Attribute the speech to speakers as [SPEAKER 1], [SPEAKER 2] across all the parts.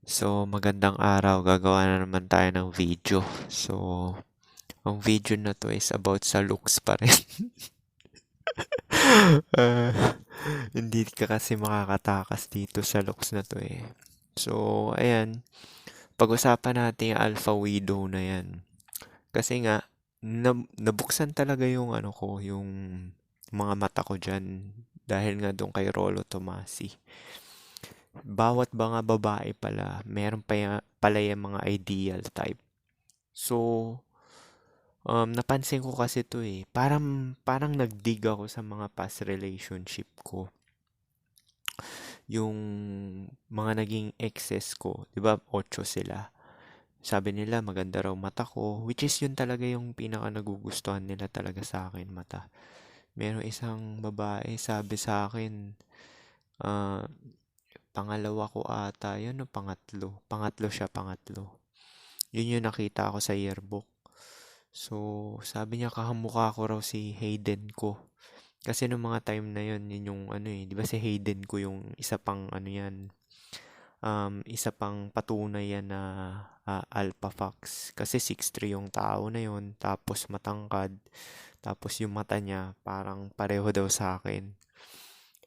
[SPEAKER 1] Magandang araw. Gagawa na naman tayo ng video. Ang video na to is about sa looks pa rin. Ah, hindi ka kasi makakatakas dito sa looks na to eh. Ayan. Pag-usapan natin yung Alpha Widow na yan. Kasi nga, nabuksan talaga yung ano ko, yung mga mata ko dyan. Dahil nga doon kay Rolo Tomasi. Bawat mga babae pala, meron pala yung mga ideal type. So, napansin ko kasi 'to, eh, parang nag-dig ako sa mga past relationship ko. Yung mga naging exes ko, 'di ba 8 sila. Sabi nila maganda raw mata ko, which is yun talaga yung pinaka nagugustuhan nila talaga sa akin, mata. Merong isang babae sabi sa akin, ah, pangalawa ko ata yun o pangatlo. Pangatlo siya, pangatlo. Yun yung nakita ko sa yearbook. So, sabi niya kakamukha ko raw si Hayden ko. Kasi nung mga time na yun, yun yung ano eh, 'di ba si Hayden ko yung isa pang ano yan, isa pang patunay yan na Alpha Fox. Kasi 6'3" yung tao na yun, tapos matangkad, tapos yung mata niya parang pareho daw sa akin.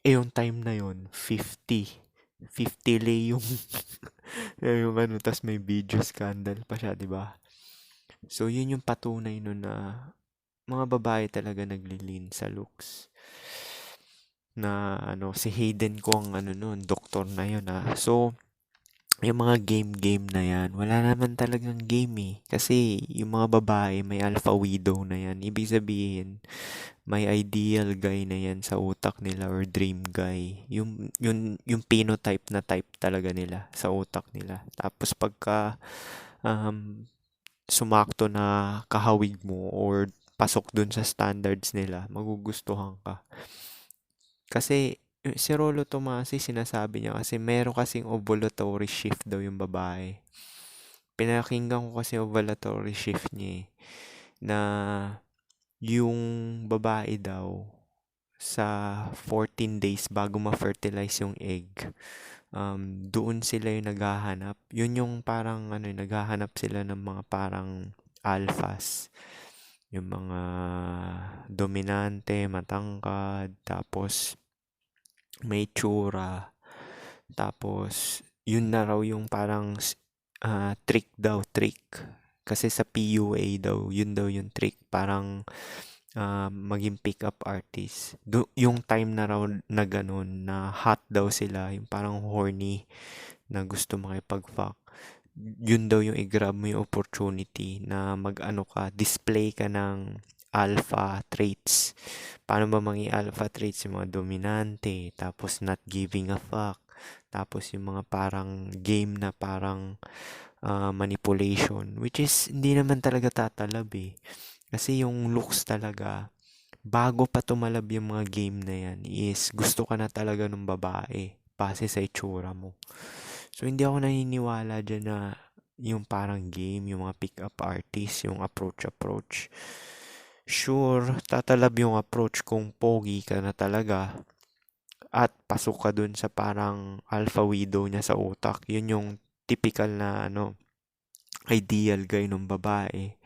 [SPEAKER 1] Yung time na yun, 50 lay yung yung ano, tas may video scandal pa siya, 'di ba? So, yun yung patunay nun na mga babae talaga naglilin sa looks. Na ano, si Hayden ko ang ano nun, doktor na yun ah. So, yung mga game-game na yan, wala naman talagang game eh. Kasi yung mga babae, may alpha widow na yan. Ibig sabihin, may ideal guy na yan sa utak nila or dream guy. Yung phenotype na type talaga nila sa utak nila. Tapos pagka um, sumakto na kahawig mo or pasok dun sa standards nila, magugustuhan ka. Kasi si Rolo Tomasi sinasabi niya kasi meron kasing ovulatory shift daw yung babae. Pinakinggan ko kasi ovulatory shift niya eh, na yung babae daw sa 14 days bago ma-fertilize yung egg, doon sila yung naghahanap. Yun yung parang ano, naghahanap sila ng mga parang alphas. Yung mga dominante, matangkad, tapos may tsura. Tapos, yun na raw yung parang trick daw, trick. Kasi sa PUA daw, yun daw yung trick. Parang maging pick-up artist. Yung time na raw na ganun, na hot daw sila, yung parang horny, na gusto makipag-fuck. Yun daw yung i-grab mo yung opportunity na mag-ano ka, display ka ng alpha traits. Paano ba maging alpha traits? Yung mga dominante, tapos not giving a fuck, tapos yung mga parang game na parang manipulation, which is hindi naman talaga tatalab eh. Kasi yung looks talaga, bago pa tumalab yung mga game na yan, is gusto ka na talaga ng babae base sa itsura mo. So, hindi ako naniniwala dyan na yung parang game, yung mga pick-up artist, yung approach. Sure, tatalab yung approach kung pogi ka na talaga at pasok ka dun sa parang alpha widow niya sa utak. Yun yung typical na ano, ideal guy ng babae.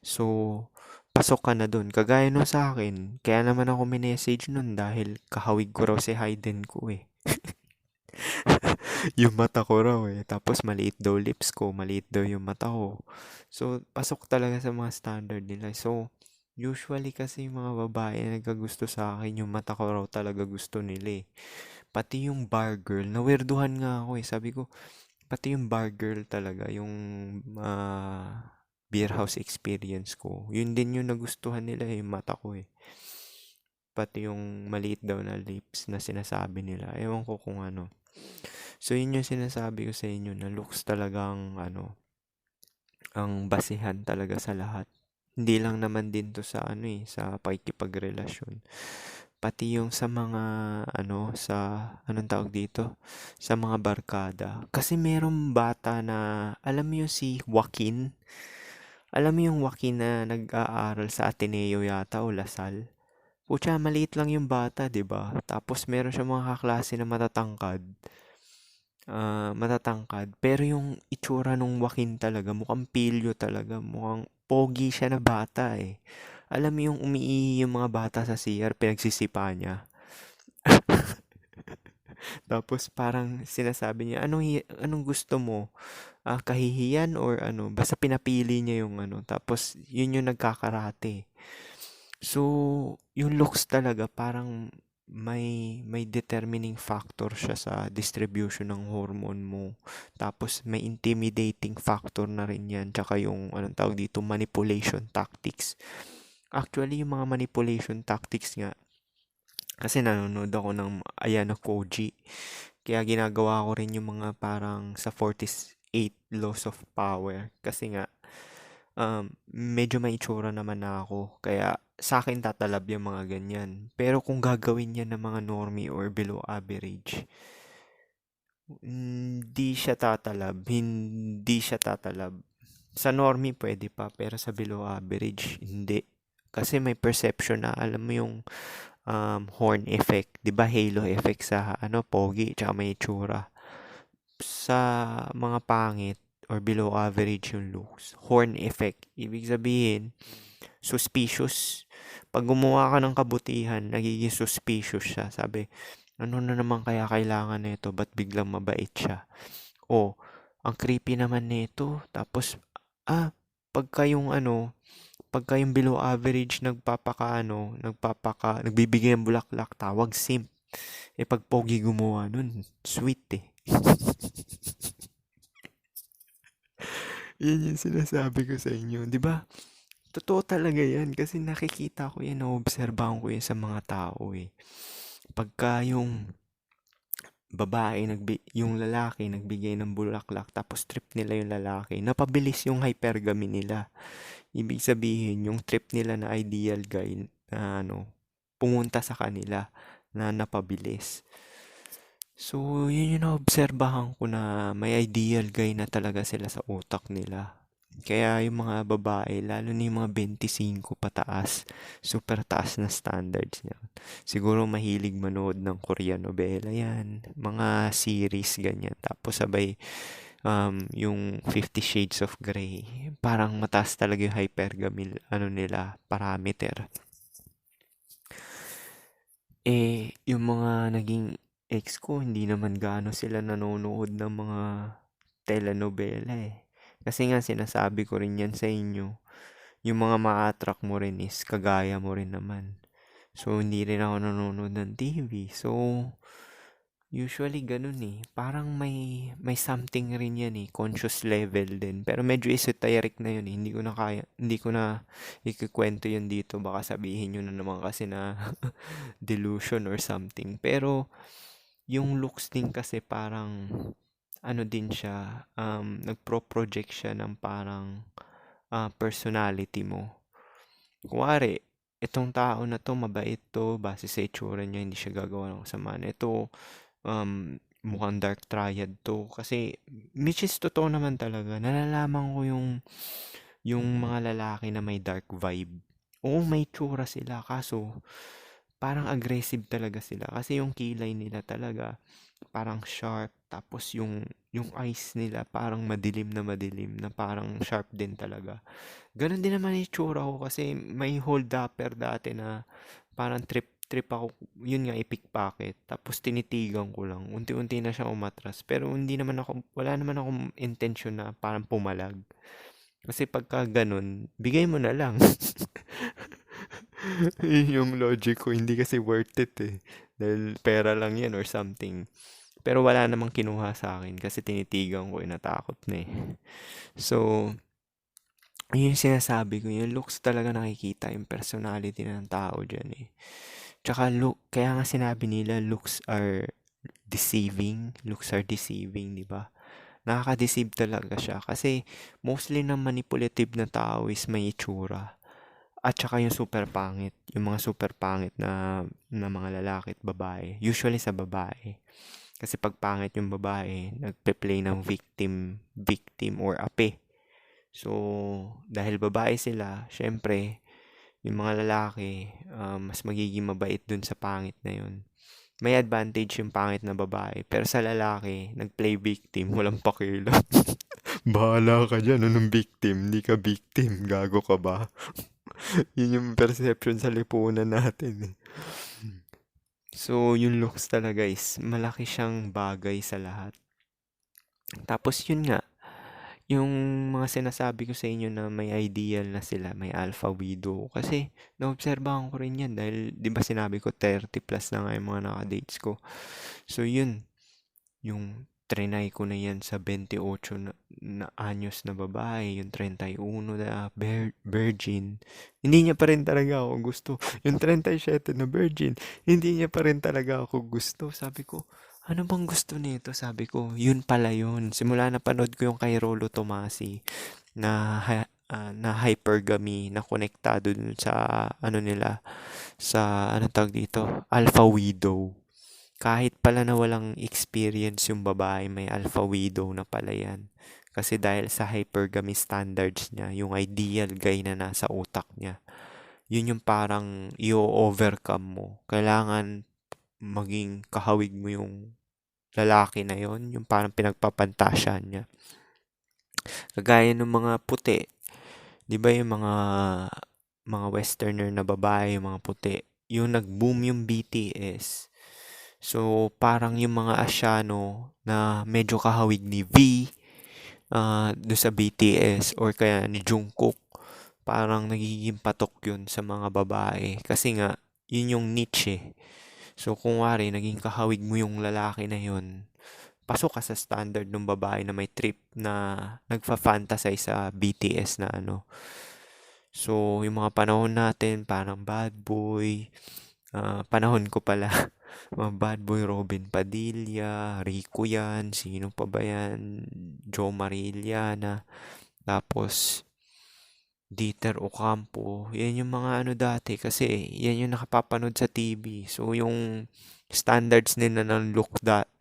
[SPEAKER 1] So, pasok ka na dun. Kagaya nun sa akin, kaya naman ako minessage nun dahil kahawig ko raw si Hayden ko eh. Yung mata ko raw eh. Tapos maliit daw lips ko, maliit daw yung mata ko. So, pasok talaga sa mga standard nila. So, usually kasi yung mga babae na nagkagusto sa akin, yung mata ko raw talaga gusto nila eh. Pati yung bar girl, nawirduhan nga ako eh. Sabi ko, pati yung bar girl talaga, yung beer house experience ko. Yun din yung nagustuhan nila eh, yung mata ko eh. Pati yung maliit daw na lips na sinasabi nila. Ewan ko kung ano. So, yun yung sinasabi ko sa inyo na looks talagang ano, ang basihan talaga sa lahat. Hindi lang naman din to sa ano eh, sa pakikipagrelasyon. Pati yung sa mga ano, sa anong tawag dito? Sa mga barkada. Kasi merong bata na, alam mo yung si Joaquin? Alam mo yung Joaquin na nag-aaral sa Ateneo yata o Lasal? Pucha, maliit lang yung bata, 'di ba? Tapos meron siya mga kaklase na matatangkad. matatangkad. Pero yung itsura nung Joaquin talaga, mukhang pilyo talaga. Mukhang pogi siya na bata eh. Alam mo yung umiihi yung mga bata sa CR, pinagsisipa niya. Tapos parang sinasabi niya, anong gusto mo? Kahihiyan or ano? Basta pinapili niya yung ano. Tapos yun yung nagkakarate. So, yung looks talaga parang may determining factor siya sa distribution ng hormone mo. Tapos may intimidating factor na rin yan. Tsaka yung anong tawag dito, manipulation tactics. Actually, yung mga manipulation tactics nga, kasi nanonood ako ng Ayano Koji. Kaya ginagawa ko rin yung mga parang sa 48 Laws of Power. Kasi nga, medyo may itsura naman na ako. Kaya sa akin tatalab yung mga ganyan. Pero kung gagawin niya ng mga normie or below average, hindi siya tatalab. Hindi siya tatalab. Sa normie pwede pa, pero sa below average, hindi. Kasi may perception na, alam mo yung horn effect, 'di ba? Halo effect sa ano, pogi, tsaka may itsura. Sa mga pangit or below average yung looks, horn effect. Ibig sabihin, suspicious. Pag gumawa ka ng kabutihan, nagiging suspicious siya. Sabi, ano na naman kaya kailangan nito? Ba't biglang mabait siya? O, ang creepy naman nito. Tapos, ah, pagka yung ano, pagka yung below average nagbibigay ng bulaklak, tawag simp. Pag pogi gumawa nun, sweet eh. Yan yung sinasabi ko sa inyo, di ba? Totoo talaga yan kasi nakikita ko yan, naobserbahan ko yan sa mga tao eh. Pagka yung lalaki nagbigay ng bulaklak tapos trip nila yung lalaki, napabilis yung hypergamy nila. Ibig sabihin, yung trip nila na ideal guy na ano, pumunta sa kanila na napabilis. So, yun yung naobserbahan ko na may ideal guy na talaga sila sa utak nila. Kaya yung mga babae, lalo na yung mga 25 pataas, super taas na standards niya. Siguro mahilig manood ng Korean novela yan, mga series ganyan. Tapos sabay yung 50 Shades of Grey. Parang mataas talaga yung hypergamy, ano nila, parameter. Yung mga naging ex ko, hindi naman gaano sila nanonood ng mga telenovela eh. Kasi nga sinasabi ko rin yan sa inyo, yung mga ma-attract mo rin is kagaya mo rin naman. So, hindi rin ako nanonood ng TV. So, usually ganun eh. Parang may something rin yan eh. Conscious level din. Pero medyo esoteric na yun eh. Hindi ko na ikikwento yun dito. Baka sabihin nyo na naman kasi na delusion or something. Pero, yung looks din kasi parang, ano din siya, nagpro-project siya ng parang personality mo. Kuwari, itong tao na to, mabait to, base sa itsura niya, hindi siya gagawa ng kasamaan. Ito, mukhang dark triad to. Kasi, which is totoo naman talaga. Nalalaman ko yung mga lalaki na may dark vibe. Oo, may tsura sila. Kaso, parang aggressive talaga sila. Kasi yung kilay nila talaga, parang sharp. Tapos yung eyes nila, parang madilim na parang sharp din talaga. Ganon din naman yung itsura ko kasi may hold-upper dati na parang trip ako, yun nga, i-pickpocket. Tapos tinitigan ko lang. Unti-unti na siyang umatras. Pero wala naman akong intention na parang pumalag. Kasi pagka ganun, bigay mo na lang. Yun yung logic ko. Hindi kasi worth it eh. Dahil pera lang yan or something. Pero wala namang kinuha sa akin kasi tinitigan ko, natakot na eh. So, yun yung sinasabi ko, yung looks talaga nakikita, yung personality ng tao dyan eh. Tsaka kaya nga sinabi nila, looks are deceiving, di ba? Nakaka-deceive talaga siya kasi mostly ng manipulative na tao is may itsura. At saka yung super pangit, yung mga super pangit na mga lalaki at babae, usually sa babae. Kasi pag pangit yung babae, nagpe-play ng victim or ape. So, dahil babae sila, syempre, yung mga lalaki, mas magiging mabait dun sa pangit na yun. may advantage yung pangit na babae. Pero sa lalaki, nag-play victim, walang pakialam. Bahala ka dyan, anong victim? Hindi ka victim, gago ka ba? Yun yung perception sa lipunan natin eh. So, yung looks talaga is malaki siyang bagay sa lahat. Tapos yun nga, yung mga sinasabi ko sa inyo na may ideal na sila, may alpha widow. Kasi naobserbahan ko rin yan dahil di ba sinabi ko 30 plus na nga yung mga naka-dates ko. So yun, yung trinay ko na yan sa 28 na anyos na babae, yung 31 na virgin, hindi niya pa rin talaga ako gusto. Yung 37 na virgin, hindi niya pa rin talaga ako gusto. Sabi ko, ano bang gusto nito? Sabi ko, yun pala yun. Simula na panood ko yung kay Rolo Tomasi na hypergamy na konektado dun sa ano nila, sa ano tawag dito, alpha widow. Kahit pala na walang experience yung babae, may alpha widow na pala yan. Kasi dahil sa hypergamy standards niya, yung ideal guy na nasa utak niya, yun yung parang i-overcome mo. Kailangan maging kahawig mo yung lalaki na yon, yung parang pinagpapantasyan niya. Kagaya ng mga puti, 'di ba yung mga westerner na babae, yung mga puti, yung nag-boom yung BTS. So, parang yung mga Asyano na medyo kahawig ni V, do sa BTS or kaya ni Jungkook, parang nagiging patok yun sa mga babae. Kasi nga, yun yung niche eh. So, kung wari, naging kahawig mo yung lalaki na yun, pasok ka sa standard ng babae na may trip na nagfa-fantasize sa BTS na ano. So, yung mga panahon natin, parang bad boy, panahon ko pala, mga bad boy, Robin Padilla, Rico yan, sino pa ba yan, Joe Marillana, tapos Dieter Ocampo, yan yung mga ano dati kasi yan yung nakapapanood sa TV. So yung standards nila ng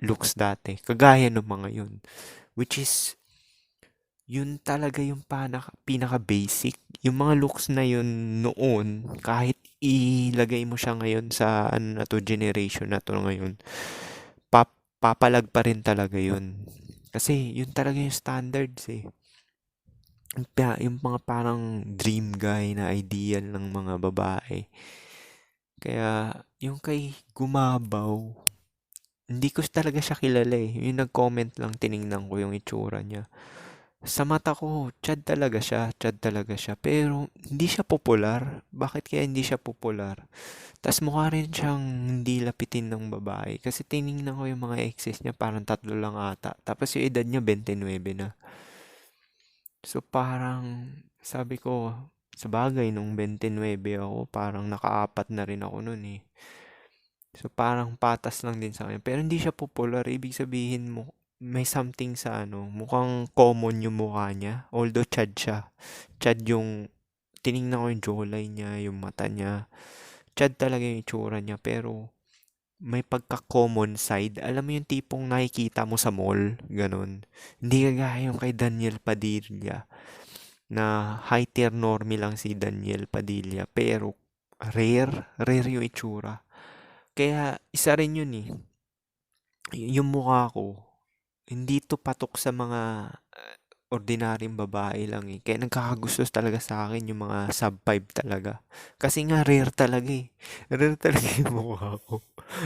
[SPEAKER 1] looks dati, kagaya ng mga yun. Which is, yun talaga yung pinaka-basic. Yung mga looks na yun noon, kahit ilagay mo siya ngayon sa ano na to, generation na to ngayon, papalag pa rin talaga yun. Kasi yun talaga yung standards eh. Yung mga parang dream guy na ideal ng mga babae. Kaya, yung kay Gumabaw, hindi ko talaga siya kilala eh. Yung nag-comment lang, tiningnan ko yung itsura niya. Sa mata ko, Chad talaga siya. Pero, hindi siya popular. Bakit kaya hindi siya popular? Tas mukha rin siyang hindi lapitin ng babae. Kasi tiningnan ko yung mga exes niya, parang 3 lang ata. Tapos yung edad niya, 29 na. So parang sabi ko, sa bagay nung 29 ako, parang nakaapat na rin ako nun eh. So parang patas lang din sa kanya. Pero hindi siya popular, ibig sabihin mo, may something sa ano, mukhang common yung mukha niya. Although Chad siya. Chad yung, tiningnan ko yung jawline niya, yung mata niya. Chad talaga yung itsura niya, pero may pagka-common side. Alam mo yung tipong nakikita mo sa mall, ganun. Hindi kagaya yung kay Daniel Padilla na high tier normie lang si Daniel Padilla pero rare yung itsura. Kaya isa rin yun eh. Yung mukha ko, hindi to patok sa mga ordinaryong babae lang eh. Kaya nagkakagusto talaga sa akin yung mga sub 5 talaga. Kasi nga rare talaga eh. Rare talaga yung mukha ko.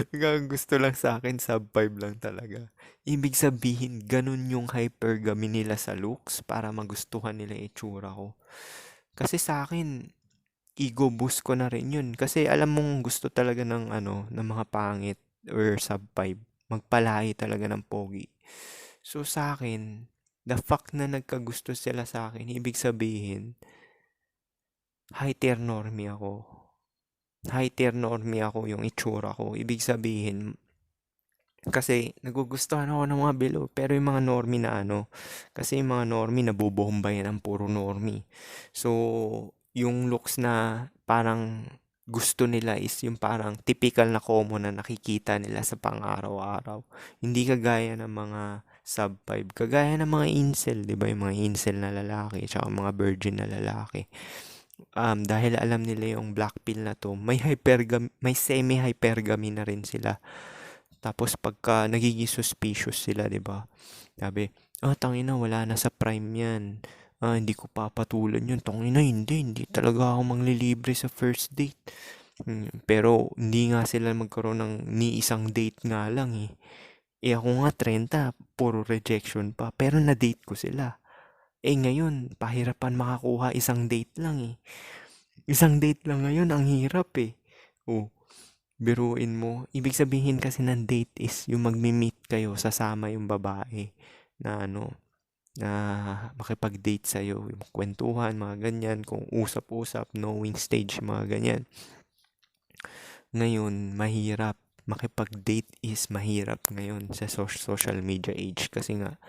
[SPEAKER 1] Nagkakagusto lang sa akin, sub 5 lang talaga. Ibig sabihin, ganun yung hypergamy nila sa looks para magustuhan nila yung itsura ko. Kasi sa akin, ego boost ko na rin yun. Kasi alam mong gusto talaga ng ano, ng mga pangit or sub 5. Magpalahi talaga ng pogi. So sa akin, the fact na nagkagusto sila sa akin, ibig sabihin, high tier normie ako. High tier normie ako yung itsura ko. Ibig sabihin, kasi nagugustuhan ako ng mga below. Pero yung mga normie na ano, kasi yung mga normie nabobomba yan ang puro normie. So, yung looks na parang gusto nila is yung parang typical na common na nakikita nila sa pang-araw-araw. Hindi kagaya ng mga sub 5. Kagaya ng mga incel, di ba? Yung mga incel na lalaki, tsaka mga virgin na lalaki. Dahil alam nila yung black pill na to, may semi-hypergamy na rin sila. Tapos pagka nagiging suspicious sila, 'di ba? Sabi, tangina wala na sa prime 'yan. Hindi ko papatulan 'yun. Tangina hindi talaga ako manglilibre sa first date. Pero hindi nga sila magkaroon ng ni isang date nga lang eh. Ako nga 30, puro rejection pa. Pero na-date ko sila. Ngayon, pahirapan makakuha isang date lang eh. Isang date lang ngayon, ang hirap eh. Oh, biruin mo. Ibig sabihin kasi ng date is yung magmi-meet kayo, sasama yung babae na na makipag-date sa'yo. Yung kwentuhan, mga ganyan. Kung usap-usap, knowing stage, mga ganyan. Ngayon, mahirap. Makipag-date is mahirap ngayon sa social media age kasi nga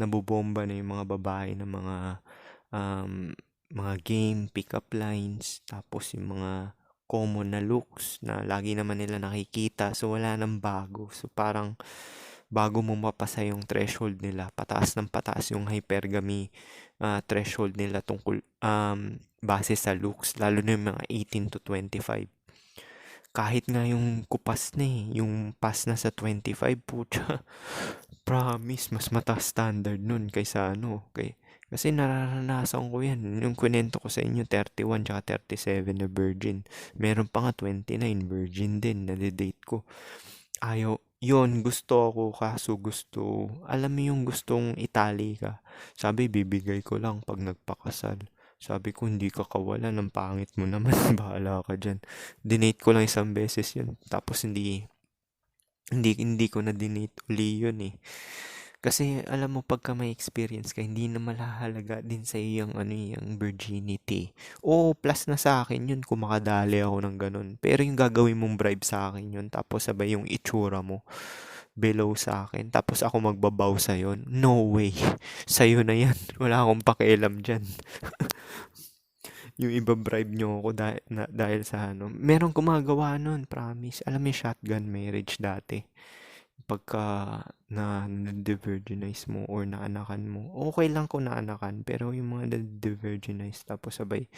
[SPEAKER 1] nabobomba na yung mga babae ng mga game, pick-up lines, tapos yung mga common na looks na lagi naman nila nakikita. So, wala nang bago. So, parang bago mo mapasa yung threshold nila, pataas ng pataas yung hypergamy threshold nila tungkol base sa looks, lalo na yung mga 18 to 25. Kahit nga yung kupas na yung pass na sa 25, putya, promise, mas mataas standard nun kaysa kasi nararanasan ko yan. Yung kwento ko sa inyo, 31 tsaka 37 na virgin. Meron pa nga 29 virgin din na date ko. Ayaw, yon gusto ako kaso alam mo yung gustong itali ka. Sabi, bibigay ko lang pag nagpakasal. Sabi ko, hindi ka kawalan, ang pangit mo naman, bahala ka dyan. Dinate ko lang isang beses yun. Tapos hindi ko na dinate uli yun eh. Kasi alam mo pagka may experience ka, hindi na malahalaga din sa iyo yung virginity. Plus na sa akin yun kung makadali ako ng ganun. Pero yung gagawin mong bribe sa akin yun, tapos sabay yung itsura mo below sa akin, tapos ako magbabaw sa'yo, no way. Sa'yo na yan. Wala akong pakialam dyan. Yung iba bribe nyo ako dahil sa Meron gumagawa nun, promise. Alam mo yung shotgun marriage dati. Pagka na-de-virginize mo or naanakan mo, okay lang kung naanakan, pero yung mga na-de-virginize tapos sabay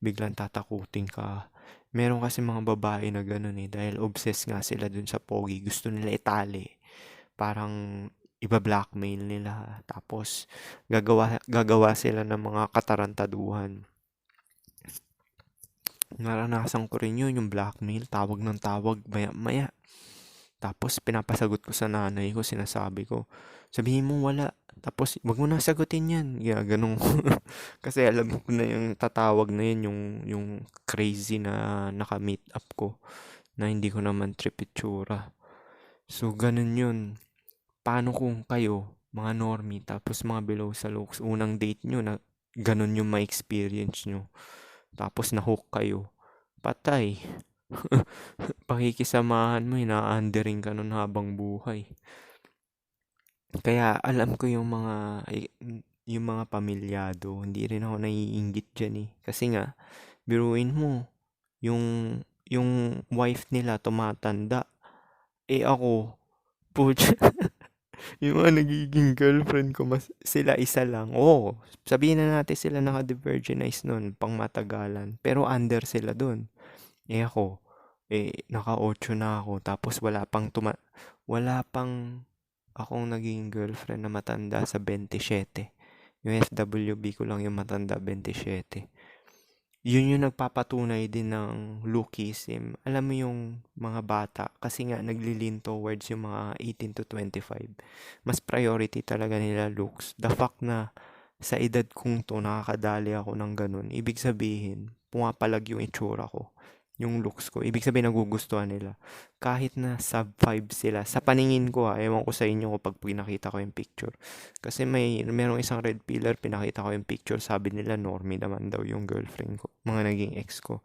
[SPEAKER 1] biglang tatakutin ka. Meron kasi mga babae na gano'n eh, dahil obsessed nga sila dun sa pogi, gusto nila itali. Parang iba-blackmail nila, tapos gagawa sila ng mga katarantaduhan. Naranasan ko rin yun, yung blackmail, tawag ng tawag, maya-maya. Tapos pinapasagot ko sa nanay ko, sinasabi ko, sabihin mo wala. Tapos wag mo na sagutin yan. Ganun ko. Kasi alam ko na yung tatawag na yun, yung crazy na naka-meet up ko. Na hindi ko naman trip itsura. So ganun yun. Paano kung kayo, mga normie, tapos mga below sa looks, unang date nyo na ganun yung ma-experience nyo. Tapos na-hook kayo. Patay. Pakikisamahan mo, ina-undering ka nun habang buhay. Kaya alam ko yung mga pamilyado, hindi rin ako naiinggit dyan eh. Kasi nga, biruin mo, yung wife nila tumatanda. Ako, putya, yung mga nagiging girlfriend ko, sila isa lang. Sabihin na natin sila naka-virginize nun, pang matagalan. Pero under sila dun. Ako, naka-8 na ako, tapos wala pang akong naging girlfriend na matanda sa 27. Yung FWB ko lang yung matanda 27. Yun yung nagpapatunay din ng lookism. Alam mo yung mga bata, kasi nga naglilin towards yung mga 18 to 25. Mas priority talaga nila looks. The fact na sa edad kong to, nakakadali ako ng ganun. Ibig sabihin, pumapalag yung itsura ko, yung looks ko. Ibig sabihin, nagugustuhan nila. Kahit na sub 5 sila. Sa paningin ko ewan ko sa inyo kapag pinakita ko yung picture. Kasi merong isang red pillar, pinakita ko yung picture, sabi nila normie naman daw yung girlfriend ko. Mga naging ex ko.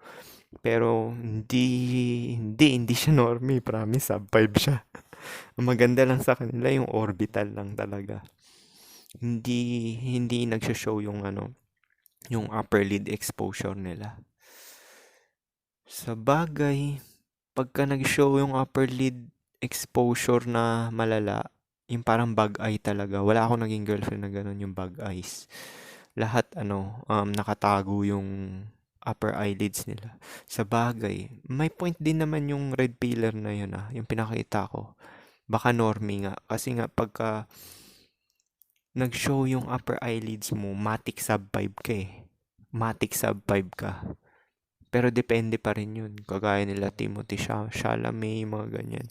[SPEAKER 1] Pero hindi siya normie, promise, sub 5 siya. Ang maganda lang sa kanila yung orbital lang talaga. Hindi nagsho-show yung upper lid exposure nila. Sa bagay, pagka nag-show yung upper lid exposure na malala, yung parang bug eye talaga. Wala akong naging girlfriend na ganun yung bug eyes. Lahat nakatago yung upper eyelids nila. Sa bagay, may point din naman yung red pillar na yun yung pinakita ko. Baka normie nga. Kasi nga pagka nag-show yung upper eyelids mo, matic sub 5 ka eh. Matic sub 5 ka. Pero depende pa rin yun. Kagaya nila Timothy Chalamet, mga ganyan.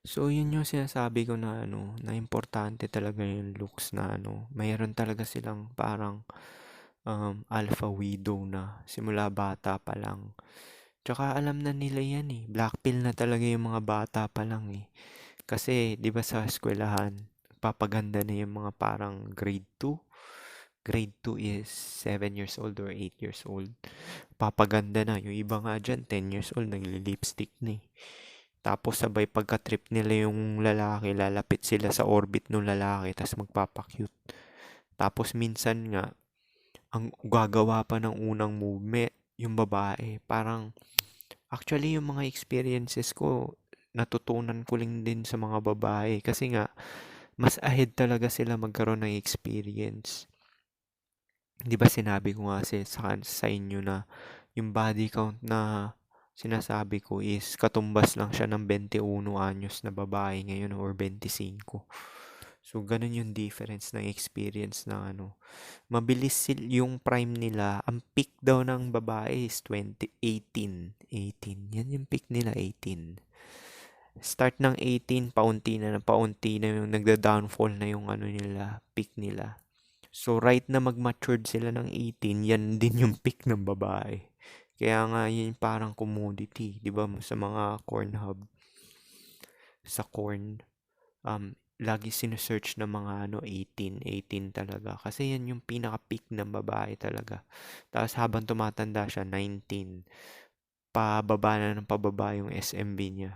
[SPEAKER 1] So, yun yung sinasabi ko na na importante talaga yung looks na mayroon talaga silang parang alpha widow na simula bata pa lang. Tsaka alam na nila yan eh. Black pill na talaga yung mga bata pa lang eh. Kasi, di ba sa eskwelahan, papaganda na yung mga parang grade 2. Grade 2 is 7 years old or 8 years old. Papaganda na. Yung iba nga dyan, 10 years old, nagli-lipstick na eh. Tapos sabay pagka-trip nila yung lalaki, lalapit sila sa orbit ng lalaki, tapos magpapakyut. Tapos minsan nga, ang gagawa pa ng unang movement, yung babae. Parang, actually yung mga experiences ko, natutunan ko lang din sa mga babae. Kasi nga, mas ahead talaga sila magkaroon ng experience. Di ba sinabi ko nga sa inyo na yung body count na sinasabi ko is katumbas lang siya ng 21 anyos na babae ngayon or 25. So, ganun yung difference ng experience ng Mabilis yung prime nila. Ang peak daw ng babae is 18. 18. Yan yung peak nila, 18. Start ng 18, paunti na yung nagda-downfall na yung nila, peak nila. So, right na mag-matured sila ng 18, yan din yung peak ng babae. Kaya nga, yun parang commodity, di ba? Sa mga corn hub, sa corn, lagi sinesearch ng mga 18 talaga. Kasi yan yung pinaka-peak ng babae talaga. Tapos habang tumatanda siya, 19, pababa na ng pababa yung SMB niya.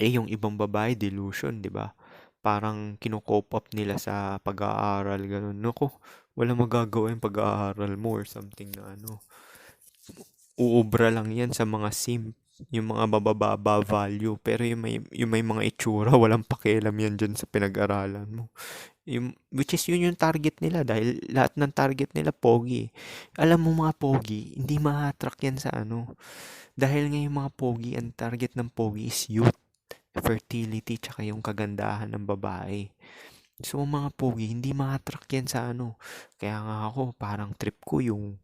[SPEAKER 1] Yung ibang babae, delusion, di ba? Parang kino-cope up nila sa pag-aaral, ganun. Naku, wala magagawa yung pag-aaral mo or something na uubra lang yan sa mga simp, yung mga bababa value. Pero yung may mga itsura, walang pakialam yan dyan sa pinag-aralan mo. Which is yun yung target nila dahil lahat ng target nila pogi. Alam mo mga pogi, hindi ma-attract yan sa Dahil nga yung mga pogi, ang target ng pogi is youth, fertility, tsaka yung kagandahan ng babae. So, mga pogi, hindi ma-attract yan sa Kaya nga ako, parang trip ko yung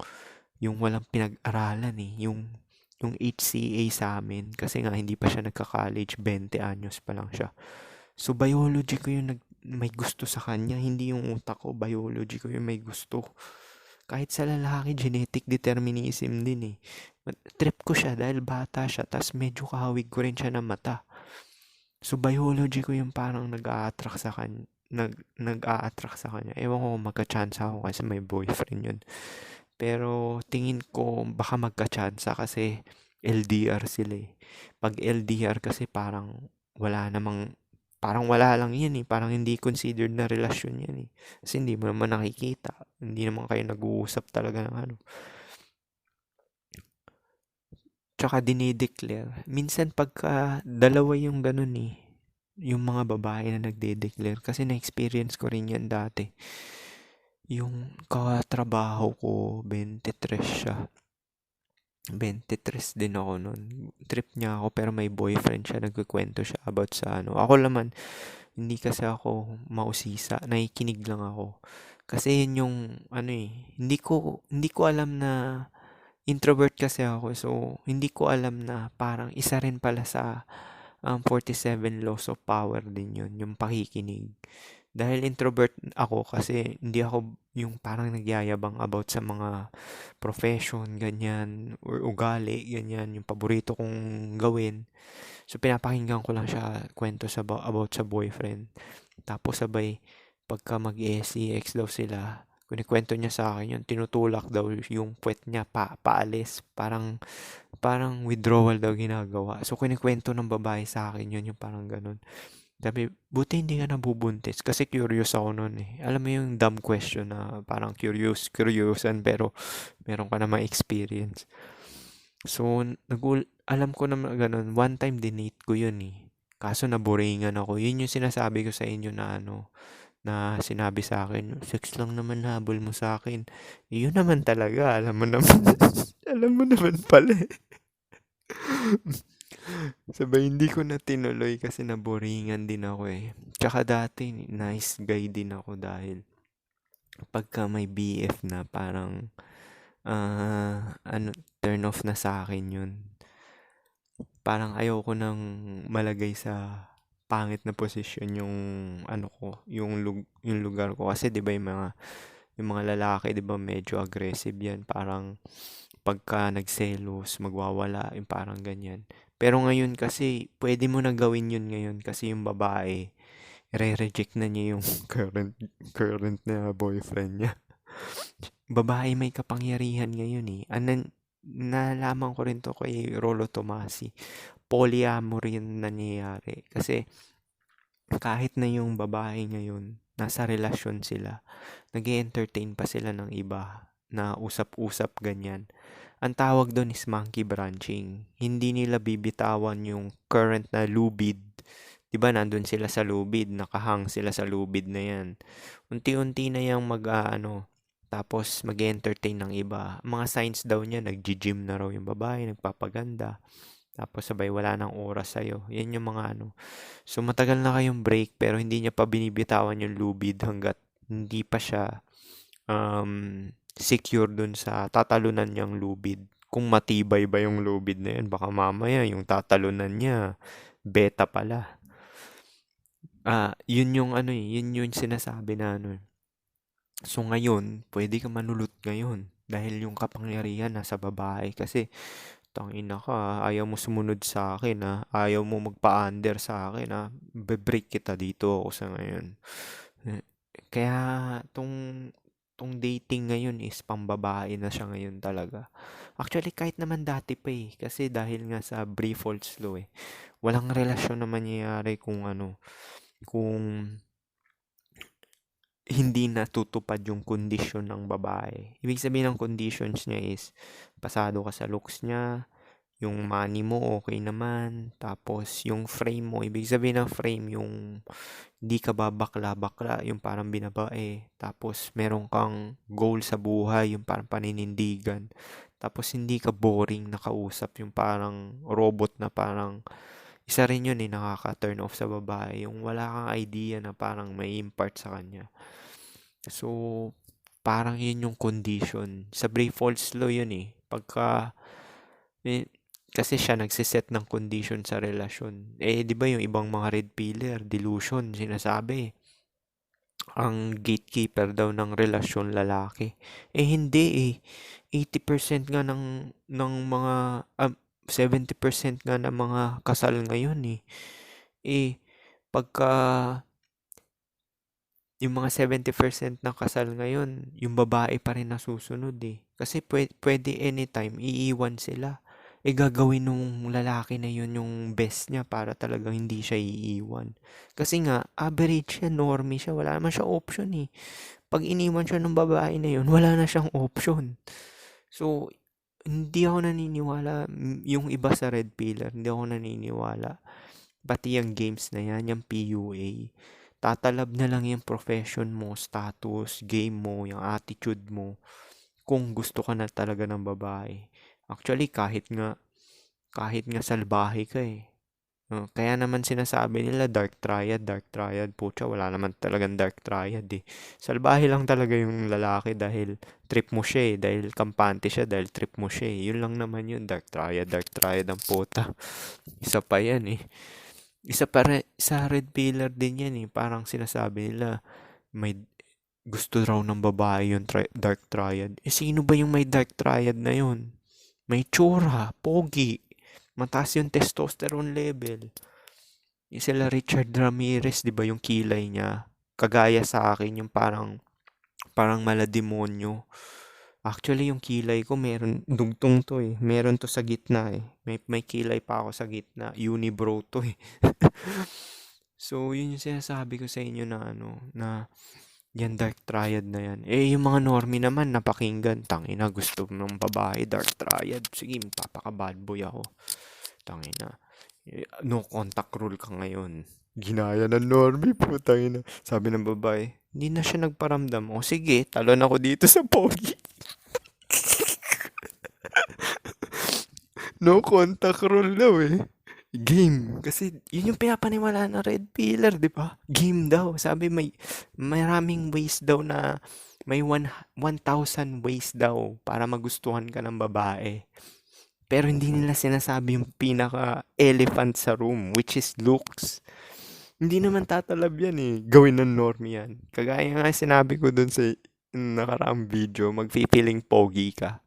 [SPEAKER 1] walang pinag-aralan eh. Yung HCA sa amin. Kasi nga, hindi pa siya nagka-college. 20 anyos pa lang siya. So, biology ko yung may gusto sa kanya. Hindi yung utak ko. Biology ko yung may gusto. Kahit sa lalaki, genetic determinism din eh. Trip ko siya dahil bata siya. Tas medyo kahawig ko rin siya ng mata. So, biology ko yung parang nag-a-attract sa kanya. Nag-a-attract sa kanya. Ewan ko kung magka-chance ako kasi may boyfriend yun. Pero tingin ko baka magka-chance kasi LDR sila eh. Pag LDR kasi parang wala lang yan eh. Parang hindi considered na relasyon yan eh. Kasi hindi mo naman nakikita. Hindi naman kayo nag-uusap talaga ng Tsaka dinideclare. Minsan pagka dalawa yung ganun eh. Yung mga babae na nagde-declare. Kasi na-experience ko rin yan dati. Yung katrabaho ko, 23 siya. 23 din ako nun. Trip niya ako pero may boyfriend siya. Nagkukwento siya about sa Ako naman, hindi kasi ako mausisa. Nakikinig lang ako. Kasi yun yung, hindi ko alam na introvert kasi ako. So, hindi ko alam na parang isa rin pala sa 47 laws of power din yun. Yung pakikinig. Dahil introvert ako kasi hindi ako yung parang nagyayabang about sa mga profession, ganyan, or ugali, ganyan, yung paborito kong gawin. So, pinapakinggan ko lang siya kwento about sa boyfriend. Tapos sabay, pagka mag-SEX daw sila, kunikwento niya sa akin yun, tinutulak daw yung puwet niya, paalis, parang withdrawal daw ginagawa. So, kunikwento ng babae sa akin yun, yung parang ganun. Sabi, buti hindi ka nabubuntis. Kasi curious ako noon eh. Alam mo yung dumb question na parang curiousan pero meron ka namang experience. So, alam ko naman ganun. One time dinate ko yun eh. Kaso naboringan ako. Yun yung sinasabi ko sa inyo na na sinabi sa akin, sex lang naman habol mo sa akin. Yun naman talaga. Alam mo naman. Alam mo naman pala eh. Sabay hindi ko na tinuloy kasi naboringan din ako eh. Tsaka dati nice guy din ako dahil pagka may BF na parang ano, turn off na sa akin yun. Parang ayaw ko nang malagay sa pangit na posisyon yung ano ko, yung lugar ko kasi 'di ba yung mga lalaki 'di ba medyo aggressive 'yan, parang pagka nagselos magwawala yung parang ganyan. Pero ngayon kasi pwede mo na gawin yun ngayon kasi yung babae re-reject na niya yung current na boyfriend niya. Babae may kapangyarihan ngayon eh. Nalaman ko rin to kay Rolo Tomasi. Polyamory yung nangyayari. Kasi kahit na yung babae ngayon, nasa relasyon sila, nag-entertain pa sila ng iba na usap-usap ganyan. Ang tawag doon is monkey branching. Hindi nila bibitawan yung current na lubid. 'Di ba nandun sila sa lubid, nakahang sila sa lubid na 'yan. Unti-unti na yang tapos mag-entertain ng iba. Mga signs daw niya, nag-gym na raw yung babae, nagpapaganda. Tapos sabay wala ng oras sa'yo. Yan yung mga ano. So matagal na kayong break pero hindi niya pa binibitawan yung lubid hanggat hindi pa siya secure dun sa tatalunan niyang lubid. Kung matibay ba yung lubid na yun, baka mamaya yung tatalunan niya, beta pala. Yun yung ano eh, yun yung sinasabi na ano. So ngayon, pwede ka manulot ngayon dahil yung kapangyarihan nasa babae kasi tangina ka, ayaw mo sumunod sa akin ayaw mo magpa-under sa akin be-break kita dito ako sa ngayon. Eh, Kaya tong tong dating ngayon is pambabae na siya ngayon talaga. Actually, kahit naman dati pa eh. Kasi dahil nga sa Brifolds Law eh. Walang relasyon na mangyayari kung ano, kung hindi natutupad yung kondisyon ng babae. Ibig sabihin ng conditions niya is pasado ka sa looks niya, yung money mo okay naman, tapos yung frame mo, ibig sabihin ng frame yung di ka babakla-bakla, yung parang binabae, tapos meron kang goal sa buhay, yung parang paninindigan, tapos hindi ka boring nakausap, yung parang robot na parang isa rin yun nakaka-turn off sa babae, yung wala kang idea na parang may impart sa kanya. So, parang yun yung condition. Sa Bray Falls Law yun eh. Eh, kasi siya nagsiset ng condition sa relasyon. Di ba yung ibang mga red pillar, delusion, sinasabi. Ang gatekeeper daw ng relasyon lalaki. Hindi eh. 80% nga ng mga, 70% nga ng mga kasal ngayon eh. Pagka yung mga 70% ng kasal ngayon, yung babae pa rin nasusunod eh. Kasi pwede anytime, iiwan sila. Gagawin nung lalaki na yun yung best niya para talagang hindi siya iiwan. Kasi nga, average siya, normie siya, wala naman siya option eh. Pag iniwan siya ng babae na yun, wala na siyang option. So, hindi ako naniniwala, yung iba sa red pillar, hindi ako naniniwala. Pati yung games na yan, yung PUA, tatalab na lang yung profession mo, status, game mo, yung attitude mo, kung gusto ka na talaga ng babae. Actually, kahit nga salbahe ka eh. Kaya naman sinasabi nila dark triad, pucha, wala naman talagang dark triad eh. Salbahe lang talaga yung lalaki dahil trip mo siya eh, dahil kampante siya, dahil trip mo siya eh. Yun lang naman yun, dark triad ang puta. Isa pa yan eh. Sa red pillar din yan eh. Parang sinasabi nila, may gusto raw ng babae yung dark triad. Sino ba yung may dark triad na yun? May tsura, pogi, mataas yung testosterone level. Yung sila Richard Ramirez, di ba yung kilay niya? Kagaya sa akin, yung parang malademonyo. Actually, yung kilay ko, meron, dugtong to eh. Meron to sa gitna eh. May kilay pa ako sa gitna. Unibrow to eh. So, yun yung sinasabi ko sa inyo na na yan dark triad na yan. Yung mga normie naman, napakinggan. Tangina, gusto ng babae, dark triad. Sige, magpapaka-bad boy ako. Tangina. No contact rule ka ngayon. Ginaya ng normie po, tangina. Sabi ng babae, hindi na siya nagparamdam. O sige, talon ako dito sa pogi. No contact rule daw eh. Game. Kasi yun yung pinapaniwala ng red pillar, di ba? Game daw. Sabi may maraming ways daw na may 1,000 ways daw para magustuhan ka ng babae. Pero hindi nila sinasabi yung pinaka-elephant sa room, which is looks. Hindi naman tatalab yan eh. Gawin ng normie yan. Kagaya nga sinabi ko dun sa nakaraang video, magpipiling pogi ka.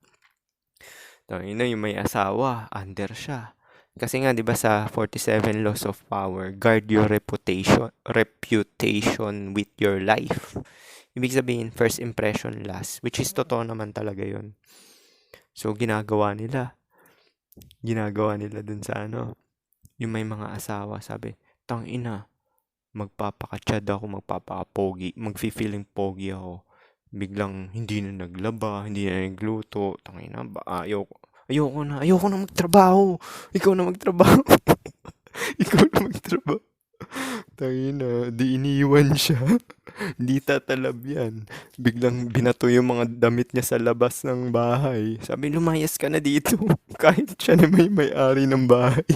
[SPEAKER 1] Tangina yung may asawa, under siya. Kasi nga 'di ba sa 47 Laws of Power, guard your reputation with your life. Ibig sabihin, first impression last, which is totoo naman talaga 'yon. So ginagawa nila dun sa ano, yung may mga asawa, sabi, tangina, magpapaka-chad ako, magpapaka-pogi, magfi-feeling pogi ako. Biglang hindi na naglaba, hindi na nagluto, tangina, ayoko na magtrabaho. Ikaw na magtrabaho. Ikaw na magtrabaho. Tangina, di iniwan siya. Di tatalab yan. Biglang binato yung mga damit niya sa labas ng bahay. Sabi, lumayas ka na dito. Kahit siya na may-ari ng bahay.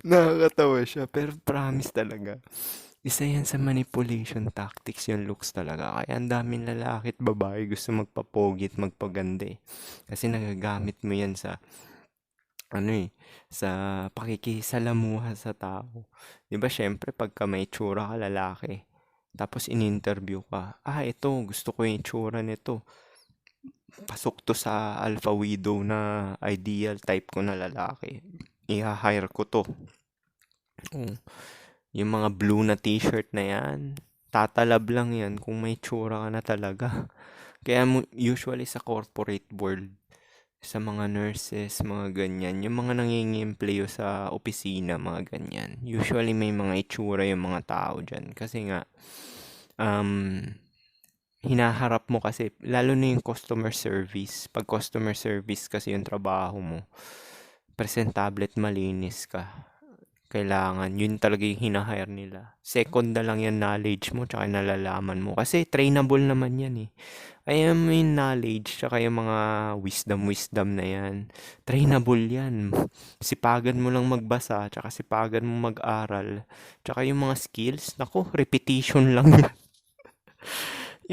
[SPEAKER 1] Nakakatawa siya. Pero promise talaga. Isa yan sa manipulation tactics yung looks talaga. Kaya ang daming lalaki at babae gusto magpapogi at magpaganda eh. Kasi nagagamit mo yan sa ano eh, sa pakikisalamuha sa tao. 'Di ba syempre pagka may itsura ka lalaki, tapos in-interview ka, ito gusto ko yung itsura nito. Pasok to sa alpha widow na ideal type ko na lalaki. Iha-hire ko to. Oh, yung mga blue na t-shirt na yan, tatalab lang yan kung may itsura ka na talaga. Kaya usually sa corporate world, sa mga nurses, mga ganyan, yung mga nangingi-empleo sa opisina, mga ganyan. Usually may mga itsura yung mga tao dyan. Kasi nga, um, hinaharap mo kasi, lalo na yung customer service. Pag customer service kasi yung trabaho mo, presentable at malinis ka. Kailangan, yun talaga yung hinahire nila. Second na lang yung knowledge mo, tsaka nalalaman mo. Kasi trainable naman yan eh. Ayan mo yung knowledge, tsaka yung mga wisdom na yan. Trainable yan. Sipagan mo lang magbasa, tsaka sipagan mo mag-aral. Tsaka yung mga skills, nako, repetition lang yan.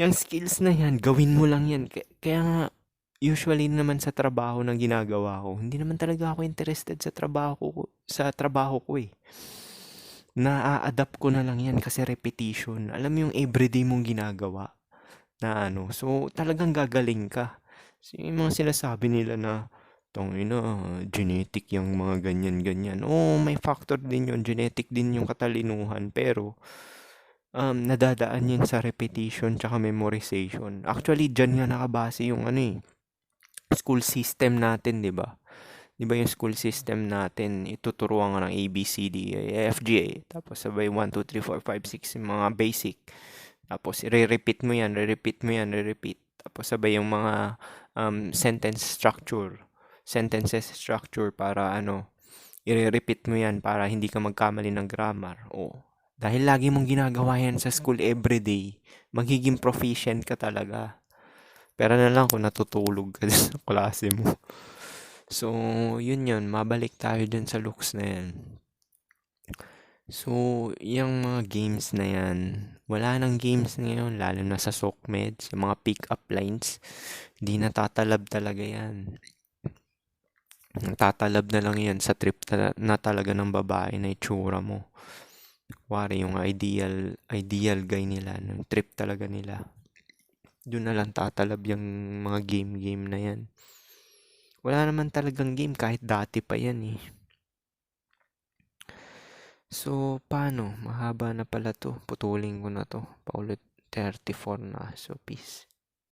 [SPEAKER 1] Yung skills na yan, gawin mo lang yan. Kaya nga, usually naman sa trabaho na ginagawa ko, hindi naman talaga ako interested sa trabaho ko eh. Na-adapt ko na lang yan kasi repetition. Alam mo yung everyday mong ginagawa na ano. So, talagang gagaling ka. So, yung mga sinasabi nila na, genetic yung mga ganyan-ganyan. Oo, may factor din yun. Genetic din yung katalinuhan. Pero, nadadaan yun sa repetition tsaka memorization. Actually, dyan nga nakabase yung ano eh, school system natin, di ba? Di ba yung school system natin, ituturuan ka ng A, B, C, D, E, F, G, A. Tapos sabay 1, 2, 3, 4, 5, 6, yung mga basic. Tapos re-repeat mo yan, re-repeat mo yan, re-repeat. Tapos sabay yung mga sentences structure para ano, i-repeat mo yan para hindi ka magkamali ng grammar. O, dahil lagi mong ginagawa yan sa school everyday, magiging proficient ka talaga. Pero na lang kung natutulog ka sa klase mo. So, yun, mabalik tayo dun sa looks na yan. So, yung mga games na yan, wala nang games ngayon, lalo na sa SOCMED, sa mga pick-up lines, di natatalab talaga yan. Tatalab na lang yan sa trip na talaga ng babae na itsura mo. Wari yung ideal guy nila, ng trip talaga nila. Doon na lang tatalab yung mga game na yan. Wala naman talagang game kahit dati pa yan eh. So, paano? Mahaba na pala to. Putulin ko na to. Paulit 34 na. So, peace.